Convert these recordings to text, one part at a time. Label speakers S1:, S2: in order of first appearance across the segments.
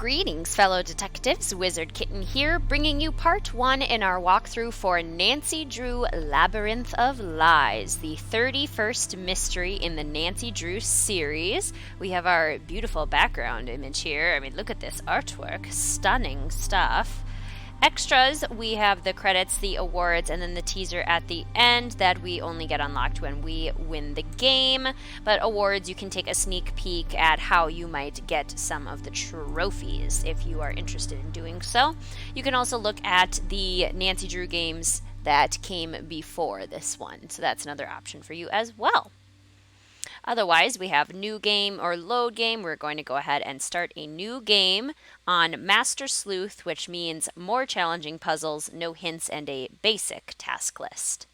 S1: Greetings, fellow detectives. Wizard Kitten here, bringing you part 1 in our walkthrough for Nancy Drew Labyrinth of Lies, the 31st mystery in the Nancy Drew series. We have our beautiful background image here. I mean, look at this artwork. Stunning stuff. Extras, we have the credits, the awards, and then the teaser at the end that we only get unlocked when we win the game. But awards, you can take a sneak peek at how you might get some of the trophies if you are interested in doing so. You can also look at the Nancy Drew games that came before this one, so that's another option for you as well. Otherwise, we have new game or load game. We're going to go ahead and start a new game on Master Sleuth, which means more challenging puzzles, no hints, and a basic task list.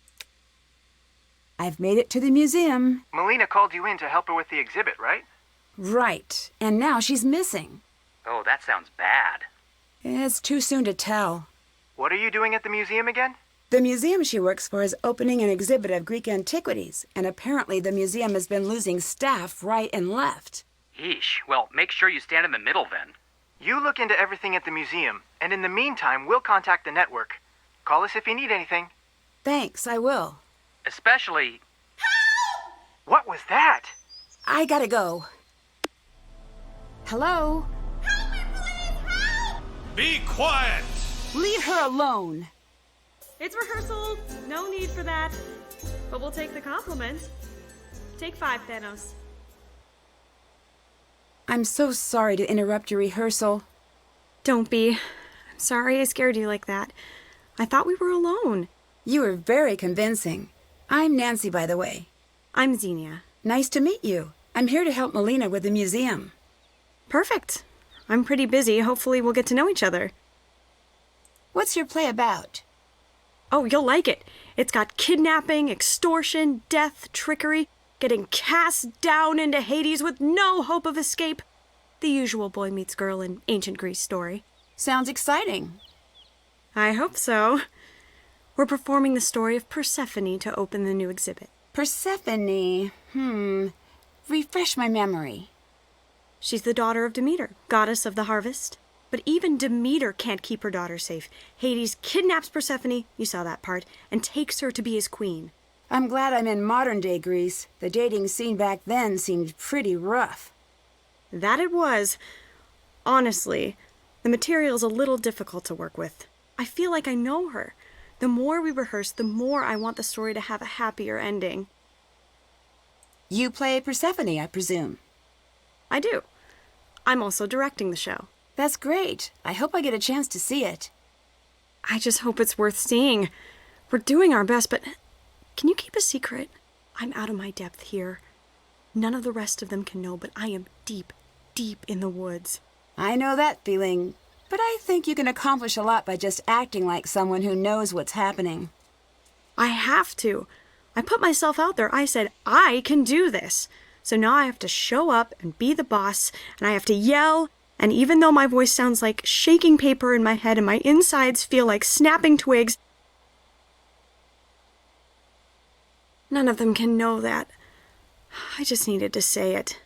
S2: I've made it to the museum.
S3: Melina called you in to help her with the exhibit, right?
S2: Right. And now she's missing.
S3: Oh, that sounds bad.
S2: It's too soon to tell.
S3: What are you doing at the museum again?
S2: The museum she works for is opening an exhibit of Greek antiquities, and apparently the museum has been losing staff right and left.
S4: Yeesh. Well, make sure you stand in the middle then.
S3: You look into everything at the museum, and in the meantime, we'll contact the network. Call us if you need anything.
S2: Thanks, I will.
S4: Especially...
S3: What was that?
S2: I gotta go. Hello?
S5: Help me, please! Help!
S6: Be quiet!
S2: Leave her alone.
S5: It's rehearsal. No need for that. But we'll take the compliment. Take 5, Thanos.
S2: I'm so sorry to interrupt your rehearsal.
S5: Don't be. I'm sorry I scared you like that. I thought we were alone.
S2: You were very convincing. I'm Nancy, by the way.
S5: I'm Xenia.
S2: Nice to meet you. I'm here to help Melina with the museum.
S5: Perfect. I'm pretty busy. Hopefully we'll get to know each other.
S2: What's your play about?
S5: Oh, you'll like it. It's got kidnapping, extortion, death, trickery, getting cast down into Hades with no hope of escape. The usual boy meets girl in ancient Greece story.
S2: Sounds exciting.
S5: I hope so. We're performing the story of Persephone to open the new exhibit.
S2: Persephone. Refresh my memory.
S5: She's the daughter of Demeter, goddess of the harvest. But even Demeter can't keep her daughter safe. Hades kidnaps Persephone, you saw that part, and takes her to be his queen.
S2: I'm glad I'm in modern-day Greece. The dating scene back then seemed pretty rough.
S5: That it was. Honestly, the material's a little difficult to work with. I feel like I know her. The more we rehearse, the more I want the story to have a happier ending.
S2: You play Persephone, I presume?
S5: I do. I'm also directing the show.
S2: That's great. I hope I get a chance to see it.
S5: I just hope it's worth seeing. We're doing our best, but can you keep a secret? I'm out of my depth here. None of the rest of them can know, but I am deep, deep in the woods.
S2: I know that feeling, but I think you can accomplish a lot by just acting like someone who knows what's happening.
S5: I have to. I put myself out there. I said, I can do this. So now I have to show up and be the boss, and I have to yell. And even though my voice sounds like shaking paper in my head and my insides feel like snapping twigs, none of them can know that. I just needed to say it.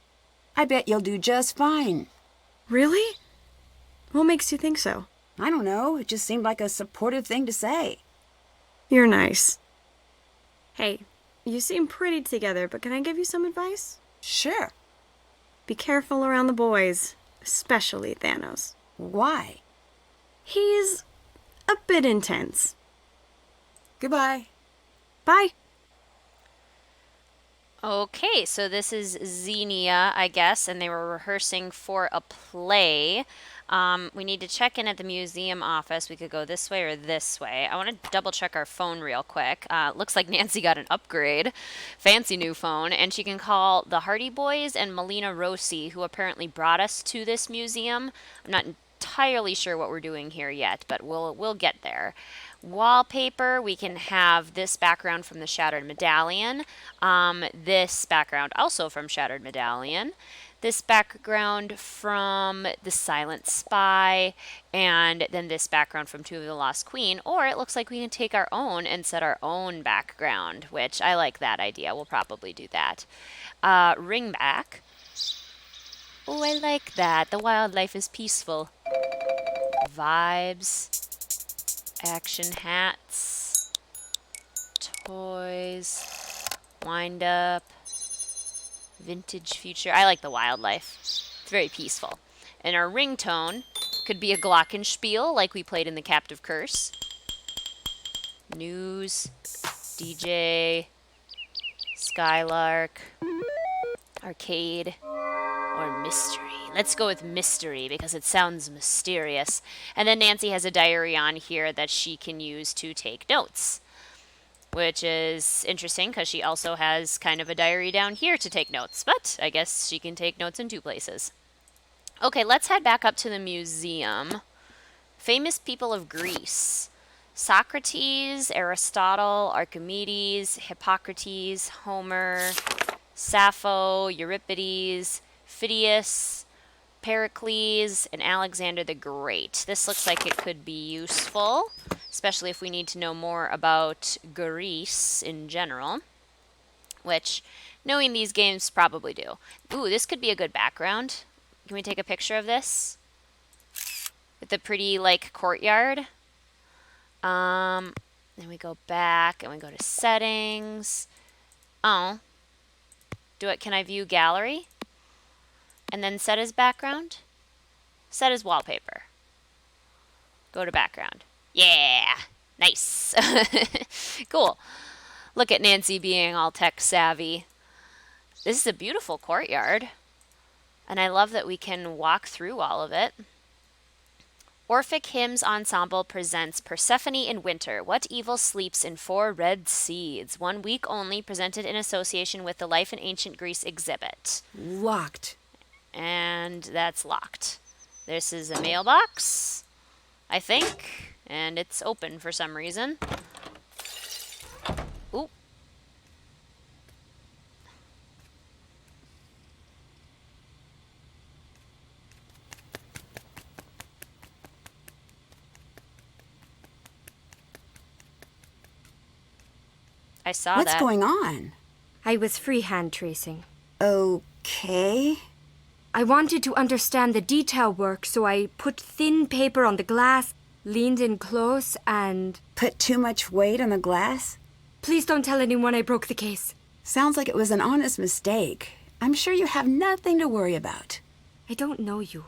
S2: I bet you'll do just fine.
S5: Really? What makes you think so?
S2: I don't know. It just seemed like a supportive thing to say.
S5: You're nice. Hey, you seem pretty together, but can I give you some advice?
S2: Sure.
S5: Be careful around the boys. Especially Thanos.
S2: Why?
S5: He's a bit intense.
S2: Goodbye.
S5: Bye.
S1: Okay, so this is Xenia, I guess, and they were rehearsing for a play. We need to check in at the museum office. We could go this way or this way. I want to double check our phone real quick. Looks like Nancy got an upgrade. Fancy new phone. And she can call the Hardy Boys and Melina Rossi, who apparently brought us to this museum. I'm not entirely sure what we're doing here yet, but we'll get there. Wallpaper, we can have this background from the Shattered Medallion. This background also from Shattered Medallion. This background from The Silent Spy, and then this background from Tomb of the Lost Queen, or it looks like we can take our own and set our own background, which I like that idea. We'll probably do that. Ring back. Oh, I like that. The wildlife is peaceful. Vibes. Action hats. Toys. Wind up. Vintage future. I like the wildlife. It's very peaceful. And our ringtone could be a glockenspiel like we played in the Captive Curse. News. DJ. Skylark. Arcade. Or mystery. Let's go with mystery because it sounds mysterious. And then Nancy has a diary on here that she can use to take notes, which is interesting because she also has kind of a diary down here to take notes, but I guess she can take notes in two places. Okay, let's head back up to the museum. Famous people of Greece. Socrates, Aristotle, Archimedes, Hippocrates, Homer, Sappho, Euripides, Phidias, Pericles, and Alexander the Great. This looks like it could be useful, especially if we need to know more about Greece in general, which knowing these games probably do. Ooh, this could be a good background. Can we take a picture of this? With the pretty, like, courtyard. Then we go back and we go to settings. Oh. Can I view gallery? And then set as background? Set as wallpaper. Go to background. Yeah! Nice! Cool. Look at Nancy being all tech savvy. This is a beautiful courtyard. And I love that we can walk through all of it. Orphic Hymns Ensemble presents Persephone in Winter. What evil sleeps in 4 red seeds? 1 week only, presented in association with the Life in Ancient Greece exhibit.
S2: Locked.
S1: And that's locked. This is a mailbox, I think, and it's open for some reason. Ooh. I saw that.
S2: What's going on?
S6: I was freehand tracing.
S2: Okay.
S6: I wanted to understand the detail work, so I put thin paper on the glass, leaned in close, and...
S2: Put too much weight on the glass?
S6: Please don't tell anyone I broke the case.
S2: Sounds like it was an honest mistake. I'm sure you have nothing to worry about.
S6: I don't know you.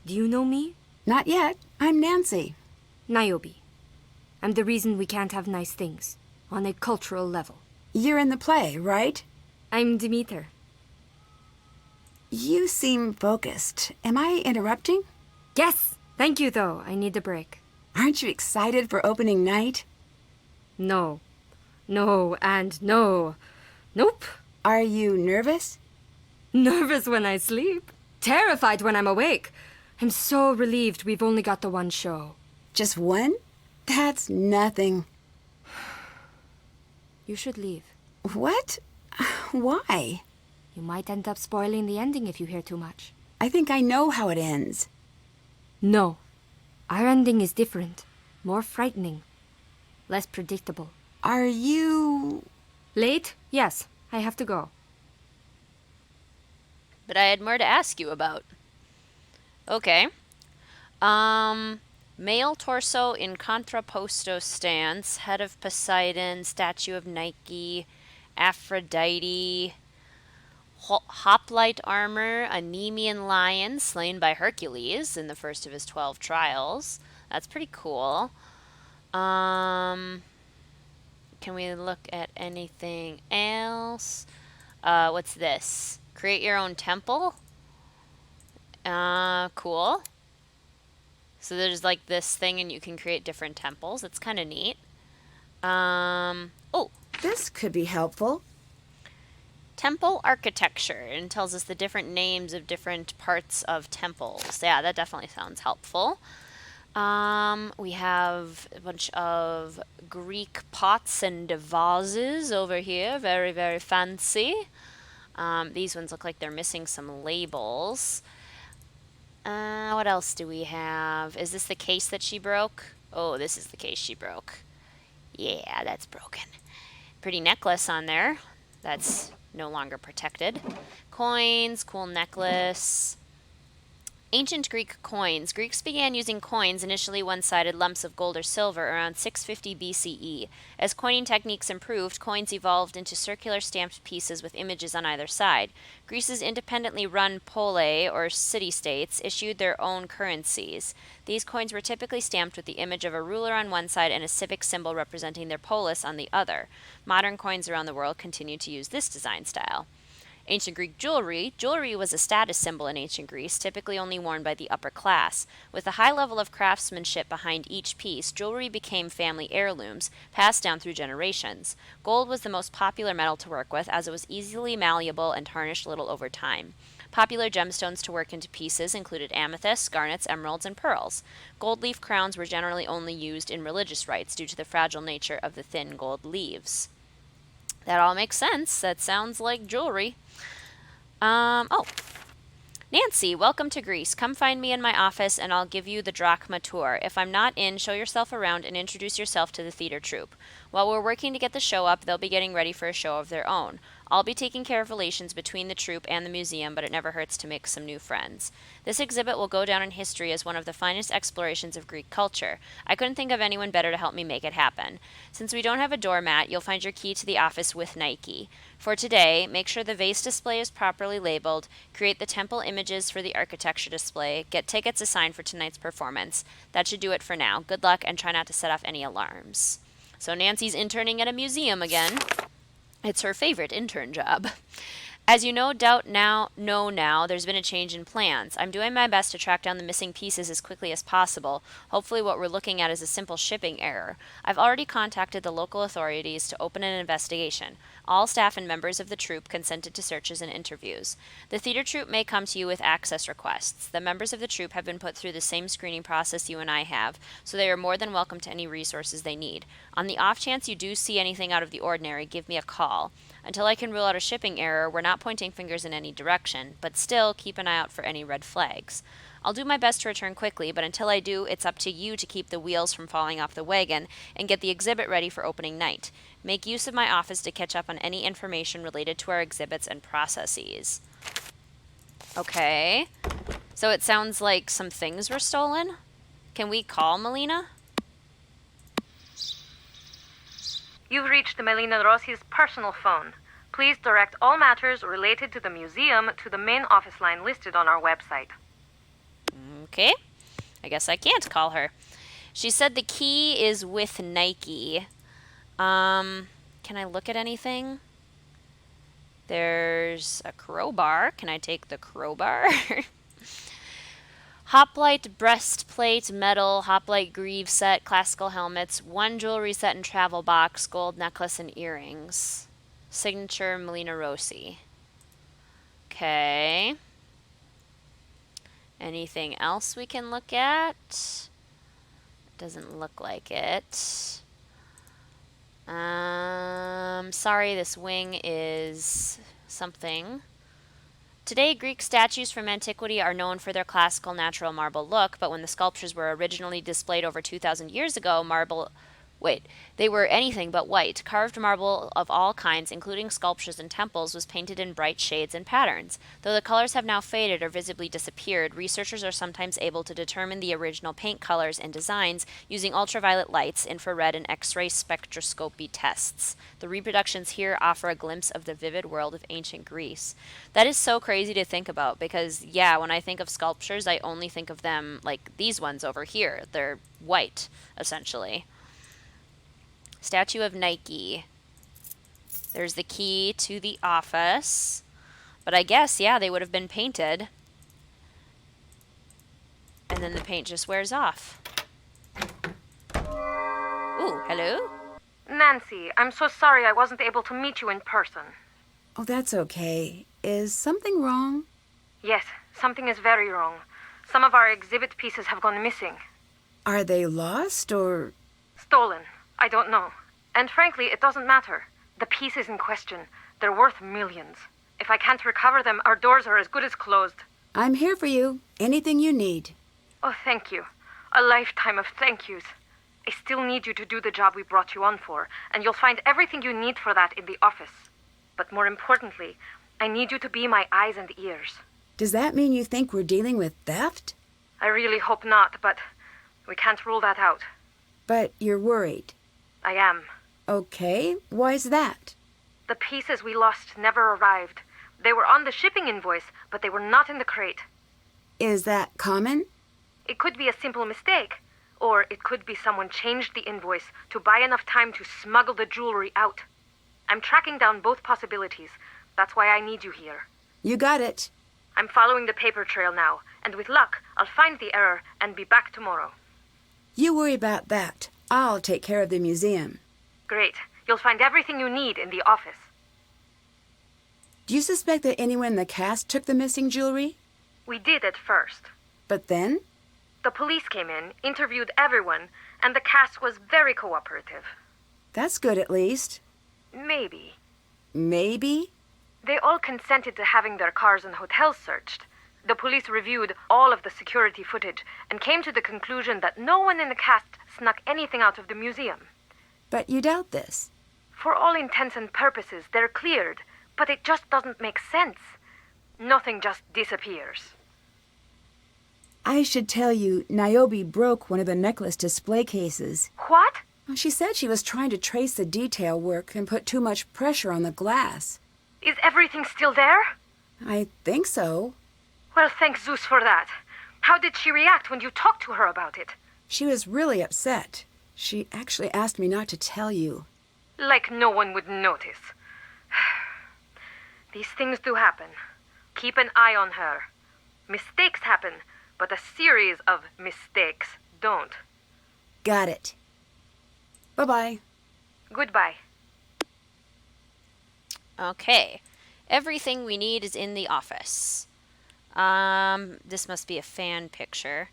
S6: Do you know me?
S2: Not yet. I'm Nancy.
S6: Niobe. I'm the reason we can't have nice things, on a cultural level.
S2: You're in the play, right?
S6: I'm Demeter.
S2: You seem focused. Am I interrupting?
S6: Yes! Thank you, though. I need a break.
S2: Aren't you excited for opening night?
S6: No. No, and no. Nope.
S2: Are you nervous?
S6: Nervous when I sleep. Terrified when I'm awake. I'm so relieved we've only got the one show.
S2: Just one? That's nothing.
S6: You should leave.
S2: What? Why?
S6: You might end up spoiling the ending if you hear too much.
S2: I think I know how it ends.
S6: No. Our ending is different. More frightening. Less predictable.
S2: Are you...
S6: Late? Yes. I have to go.
S1: But I had more to ask you about. Okay. Male torso in contrapposto stance, head of Poseidon, statue of Nike, Aphrodite, hoplite armor, a Nemean lion slain by Hercules in the first of his 12 trials. That's pretty cool. Can we look at anything else? What's this? Create your own temple? Cool. So there's like this thing and you can create different temples. It's kind of neat. Oh.
S2: This could be helpful.
S1: Temple architecture, and tells us the different names of different parts of temples. Yeah, that definitely sounds helpful. We have a bunch of Greek pots and vases over here. Very, very fancy. These ones look like they're missing some labels. What else do we have? Is this the case that she broke? Oh, this is the case she broke. Yeah, that's broken. Pretty necklace on there. That's no longer protected. Coins, cool necklace. Ancient Greek coins. Greeks began using coins, initially one-sided lumps of gold or silver, around 650 BCE. As coining techniques improved, coins evolved into circular stamped pieces with images on either side. Greece's independently run polei, or city-states, issued their own currencies. These coins were typically stamped with the image of a ruler on one side and a civic symbol representing their polis on the other. Modern coins around the world continue to use this design style. Ancient Greek jewelry. Jewelry was a status symbol in ancient Greece, typically only worn by the upper class. With a high level of craftsmanship behind each piece, jewelry became family heirlooms, passed down through generations. Gold was the most popular metal to work with, as it was easily malleable and tarnished little over time. Popular gemstones to work into pieces included amethysts, garnets, emeralds, and pearls. Gold leaf crowns were generally only used in religious rites due to the fragile nature of the thin gold leaves. That all makes sense. That sounds like jewelry. Nancy, welcome to Greece. Come find me in my office and I'll give you the drachma tour. If I'm not in, show yourself around and introduce yourself to the theater troupe. While we're working to get the show up, they'll be getting ready for a show of their own. I'll be taking care of relations between the troupe and the museum, but it never hurts to make some new friends. This exhibit will go down in history as one of the finest explorations of Greek culture. I couldn't think of anyone better to help me make it happen. Since we don't have a doormat, you'll find your key to the office with Nike. For today, make sure the vase display is properly labeled, create the temple images for the architecture display, get tickets assigned for tonight's performance. That should do it for now. Good luck and try not to set off any alarms. So Nancy's interning at a museum again. It's her favorite intern job. As you no doubt know now, there's been a change in plans. I'm doing my best to track down the missing pieces as quickly as possible. Hopefully what we're looking at is a simple shipping error. I've already contacted the local authorities to open an investigation. All staff and members of the troupe consented to searches and interviews. The theater troupe may come to you with access requests. The members of the troupe have been put through the same screening process you and I have, so they are more than welcome to any resources they need. On the off chance you do see anything out of the ordinary, give me a call. Until I can rule out a shipping error, we're not pointing fingers in any direction, but still keep an eye out for any red flags. I'll do my best to return quickly, but until I do, it's up to you to keep the wheels from falling off the wagon and get the exhibit ready for opening night. Make use of my office to catch up on any information related to our exhibits and processes. Okay. So it sounds like some things were stolen? Can we call Melina?
S7: You've reached the Melina Rossi's personal phone. Please direct all matters related to the museum to the main office line listed on our website.
S1: Okay. I guess I can't call her. She said the key is with Nike. Can I look at anything? There's a crowbar. Can I take the crowbar? Hoplite breastplate, metal, hoplite greave set, classical helmets, one jewelry set and travel box, gold necklace and earrings. Signature Melina Rossi. Okay. Anything else we can look at? Doesn't look like it. Sorry, this wing is something. Today, Greek statues from antiquity are known for their classical natural marble look, but when the sculptures were originally displayed over 2,000 years ago, they were anything but white. Carved marble of all kinds, including sculptures and temples, was painted in bright shades and patterns. Though the colors have now faded or visibly disappeared, researchers are sometimes able to determine the original paint colors and designs using ultraviolet lights, infrared, and X-ray spectroscopy tests. The reproductions here offer a glimpse of the vivid world of ancient Greece. That is so crazy to think about because, yeah, when I think of sculptures, I only think of them like these ones over here. They're white, essentially. Statue of Nike. There's the key to the office. But I guess, yeah, they would have been painted. And then the paint just wears off. Ooh, hello?
S7: Nancy, I'm so sorry I wasn't able to meet you in person.
S2: Oh, that's okay. Is something wrong?
S7: Yes, something is very wrong. Some of our exhibit pieces have gone missing.
S2: Are they lost or...
S7: Stolen. I don't know. And frankly, it doesn't matter. The pieces in question, they're worth millions. If I can't recover them, our doors are as good as closed.
S2: I'm here for you. Anything you need.
S7: Oh, thank you. A lifetime of thank yous. I still need you to do the job we brought you on for, and you'll find everything you need for that in the office. But more importantly, I need you to be my eyes and ears.
S2: Does that mean you think we're dealing with theft?
S7: I really hope not, but we can't rule that out.
S2: But you're worried.
S7: I am.
S2: Okay, why's that?
S7: The pieces we lost never arrived. They were on the shipping invoice, but they were not in the crate.
S2: Is that common?
S7: It could be a simple mistake, or it could be someone changed the invoice to buy enough time to smuggle the jewelry out. I'm tracking down both possibilities. That's why I need you here.
S2: You got it.
S7: I'm following the paper trail now, and with luck, I'll find the error and be back tomorrow.
S2: You worry about that. I'll take care of the museum.
S7: Great. You'll find everything you need in the office.
S2: Do you suspect that anyone in the cast took the missing jewelry?
S7: We did at first.
S2: But then?
S7: The police came in, interviewed everyone, and the cast was very cooperative.
S2: That's good at least.
S7: Maybe.
S2: Maybe?
S7: They all consented to having their cars and hotels searched. The police reviewed all of the security footage and came to the conclusion that no one in the cast snuck anything out of the museum.
S2: But you doubt this.
S7: For all intents and purposes, they're cleared, but it just doesn't make sense. Nothing just disappears.
S2: I should tell you, Niobe broke one of the necklace display cases.
S7: What?
S2: She said she was trying to trace the detail work and put too much pressure on the glass.
S7: Is everything still there?
S2: I think so.
S7: Well, thank Zeus for that. How did she react when you talked to her about it?
S2: She was really upset. She actually asked me not to tell you.
S7: Like no one would notice. These things do happen. Keep an eye on her. Mistakes happen, but a series of mistakes don't.
S2: Got it. Bye-bye.
S7: Goodbye.
S1: Okay. Everything we need is in the office. This must be a fan picture.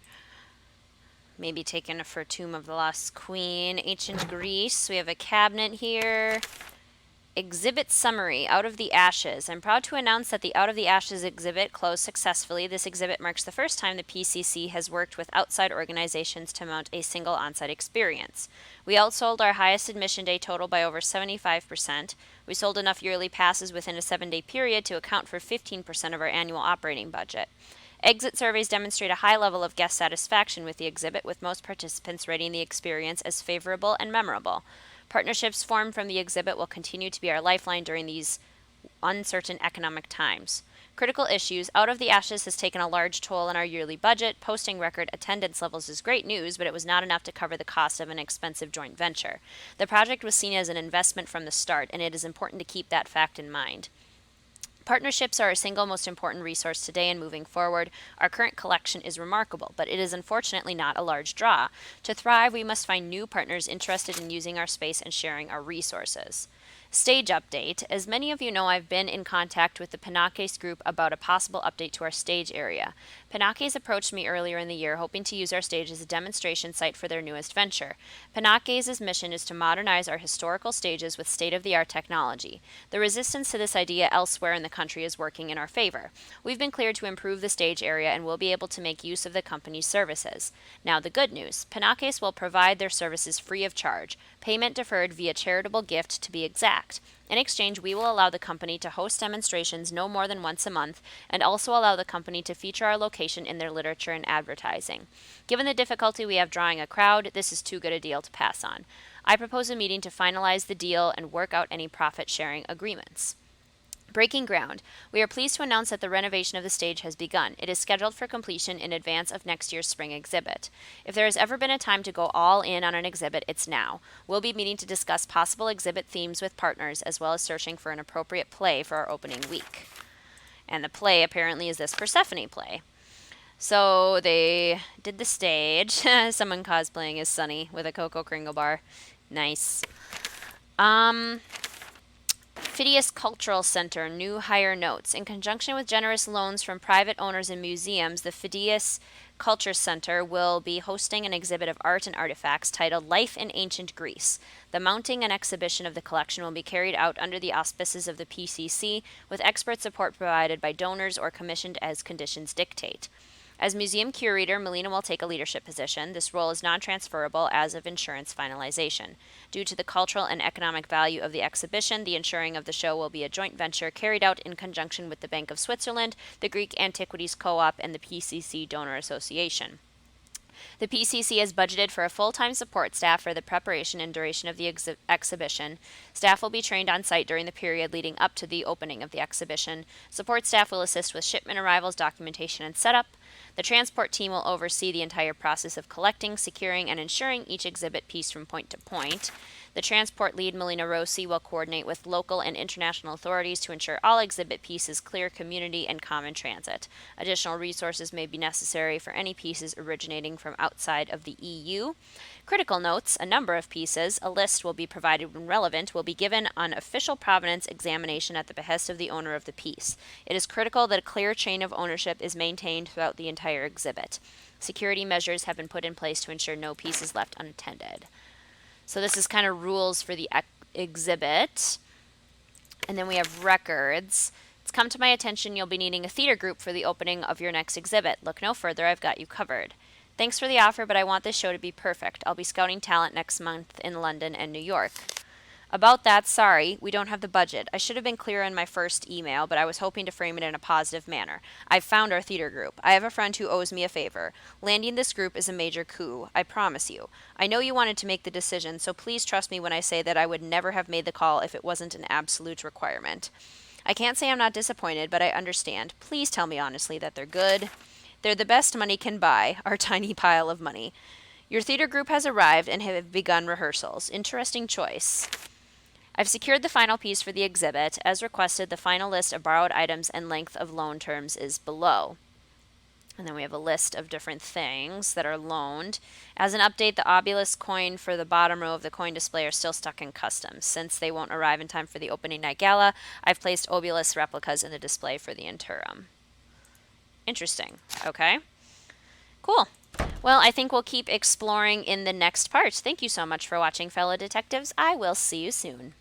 S1: Maybe taken for Tomb of the Lost Queen. Ancient Greece. We have a cabinet here. Exhibit summary, Out of the Ashes. I'm proud to announce that the Out of the Ashes exhibit closed successfully. This exhibit marks the first time the PCC has worked with outside organizations to mount a single on-site experience. We outsold our highest admission day total by over 75%. We sold enough yearly passes within a 7-day period to account for 15% of our annual operating budget. Exit surveys demonstrate a high level of guest satisfaction with the exhibit, with most participants rating the experience as favorable and memorable. Partnerships formed from the exhibit will continue to be our lifeline during these uncertain economic times. Critical issues, Out of the Ashes has taken a large toll on our yearly budget. Posting record attendance levels is great news, but it was not enough to cover the cost of an expensive joint venture. The project was seen as an investment from the start, and it is important to keep that fact in mind. Partnerships are our single most important resource today and moving forward. Our current collection is remarkable, but it is unfortunately not a large draw. To thrive, we must find new partners interested in using our space and sharing our resources. Stage update. As many of you know, I've been in contact with the Penakes group about a possible update to our stage area. Penakes approached me earlier in the year hoping to use our stage as a demonstration site for their newest venture. Penakes' mission is to modernize our historical stages with state-of-the-art technology. The resistance to this idea elsewhere in the country is working in our favor. We've been cleared to improve the stage area and will be able to make use of the company's services. Now the good news. Penakes will provide their services free of charge. Payment deferred via charitable gift to be exact. In exchange, we will allow the company to host demonstrations no more than once a month and also allow the company to feature our location in their literature and advertising. Given the difficulty we have drawing a crowd, this is too good a deal to pass on. I propose a meeting to finalize the deal and work out any profit-sharing agreements. Breaking ground. We are pleased to announce that the renovation of the stage has begun. It is scheduled for completion in advance of next year's spring exhibit. If there has ever been a time to go all in on an exhibit, it's now. We'll be meeting to discuss possible exhibit themes with partners, as well as searching for an appropriate play for our opening week. And the play apparently is this Persephone play. So they did the stage. Someone cosplaying as Sunny with a Cocoa Kringle bar. Nice. Phidias Cultural Center, new hire notes. In conjunction with generous loans from private owners and museums, the Phidias Culture Center will be hosting an exhibit of art and artifacts titled Life in Ancient Greece. The mounting and exhibition of the collection will be carried out under the auspices of the PCC, with expert support provided by donors or commissioned as conditions dictate. As museum curator, Melina will take a leadership position. This role is non-transferable as of insurance finalization. Due to the cultural and economic value of the exhibition, the insuring of the show will be a joint venture carried out in conjunction with the Bank of Switzerland, the Greek Antiquities Co-op, and the PCC Donor Association. The PCC has budgeted for a full-time support staff for the preparation and duration of the exhibition. Staff will be trained on site during the period leading up to the opening of the exhibition. Support staff will assist with shipment arrivals, documentation, and setup. The transport team will oversee the entire process of collecting, securing, and insuring each exhibit piece from point to point. The transport lead, Melina Rossi, will coordinate with local and international authorities to ensure all exhibit pieces clear community and common transit. Additional resources may be necessary for any pieces originating from outside of the EU. Critical notes, a number of pieces, a list will be provided when relevant, will be given on official provenance examination at the behest of the owner of the piece. It is critical that a clear chain of ownership is maintained throughout the entire exhibit. Security measures have been put in place to ensure no piece is left unattended. So this is kind of rules for the exhibit. And then we have records. It's come to my attention you'll be needing a theater group for the opening of your next exhibit. Look no further, I've got you covered. Thanks for the offer, but I want this show to be perfect. I'll be scouting talent next month in London and New York. About that, sorry, we don't have the budget. I should have been clear in my first email, but I was hoping to frame it in a positive manner. I've found our theater group. I have a friend who owes me a favor. Landing this group is a major coup, I promise you. I know you wanted to make the decision, so please trust me when I say that I would never have made the call if it wasn't an absolute requirement. I can't say I'm not disappointed, but I understand. Please tell me honestly that they're good. They're the best money can buy, our tiny pile of money. Your theater group has arrived and have begun rehearsals. Interesting choice. I've secured the final piece for the exhibit. As requested, the final list of borrowed items and length of loan terms is below. And then we have a list of different things that are loaned. As an update, the obelisk coin for the bottom row of the coin display are still stuck in customs. Since they won't arrive in time for the opening night gala, I've placed obelisk replicas in the display for the interim. Interesting. Okay. Cool. Well, I think we'll keep exploring in the next part. Thank you so much for watching, fellow detectives. I will see you soon.